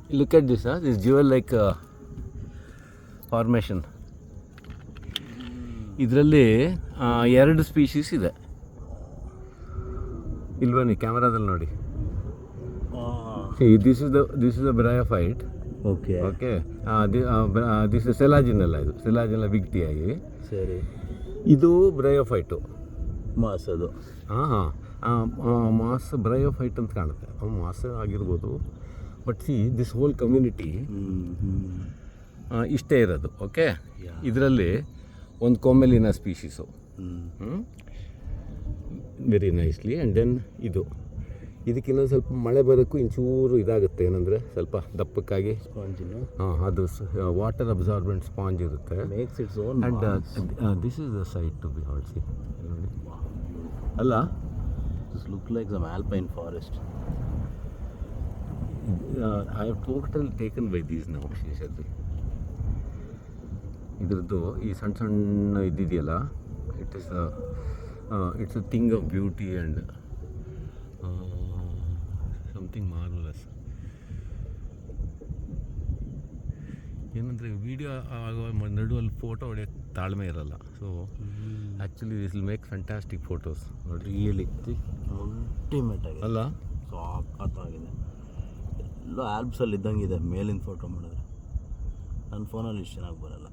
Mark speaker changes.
Speaker 1: Look at this, this jewel-like formation. ಇದರಲ್ಲಿ 2 species ಇದೆ. ಇಲ್ಲಿ ಬನ್ನಿ, ಕ್ಯಾಮ್ರಾದಲ್ಲಿ ನೋಡಿ. This is the bryophyte.
Speaker 2: Okay
Speaker 1: okay, this selaginella, ಇದು ಸೆಲಾಜಿನಲ್ಲ ಬಿಗ್ ಟಿ ಆಗಿ.
Speaker 2: ಸರಿ,
Speaker 1: ಇದು ಬ್ರಯೋಫೈಟು
Speaker 2: ಮಾಸ್. ಅದು
Speaker 1: ಮಾಸ್ ಬ್ರಯೋಫೈಟ್ ಅಂತ ಕಾಣುತ್ತೆ. ಮಾಸ್ ಆಗಿರ್ಬೋದು, but see this whole community ಇಷ್ಟೇ ಇರೋದು. ಓಕೆ, ಇದರಲ್ಲಿ ಒಂದು commelina species, very nicely. And then ಇದಕ್ಕಿನ್ನೊಂದು ಸ್ವಲ್ಪ ಮಳೆ ಬರೋಕ್ಕೂ ಇಂಚೂರು ಇದಾಗುತ್ತೆ. ಏನಂದರೆ ಸ್ವಲ್ಪ ದಪ್ಪಕ್ಕಾಗಿ
Speaker 2: ಸ್ಪಾಂಜಿನ,
Speaker 1: ಅದು ವಾಟರ್ ಅಬ್ಸಾರ್ಬೆಂಟ್ ಸ್ಪಾಂಜ್ ಇರುತ್ತೆ.
Speaker 2: Makes its own.
Speaker 1: And this is the sight to behold. See ನೋಡಿ, ಅಲ್ಲ,
Speaker 2: this look like some alpine forest.
Speaker 1: I have total taken by these ನಾವು ವಿಶೇಷದಲ್ಲಿ. ಇದ್ರದ್ದು ಈ ಸಣ್ಣ ಸಣ್ಣ ಇದ್ದಿದೆಯಲ್ಲ, it's a thing of beauty and something marvellous. ಏನಂದರೆ ವೀಡಿಯೋ ಆಗೋ ನಡುವಲ್ಲಿ ಫೋಟೋ ಹೊಡೆಯೋಕ್ಕೆ ತಾಳ್ಮೆ ಇರೋಲ್ಲ. So actually this will make fantastic photos. ನೋಡಿ,
Speaker 2: ರಿಯಲಿ ಅಲ್ಟಿಮೇಟ್ ಆಗಿದೆ
Speaker 1: ಅಲ್ಲ,
Speaker 2: ಸಾಕಾಗಿದೆ. ಎಲ್ಲೋ ಆಲ್ಪ್ಸಲ್ಲಿ ಇದ್ದಂಗಿದೆ ಮೇಲಿನ ಫೋಟೋ ಮಾಡಿದ್ರೆ. ನನ್ನ ಫೋನಲ್ಲಿ ಇಷ್ಟು ಚೆನ್ನಾಗಿ ಬರೋಲ್ಲ.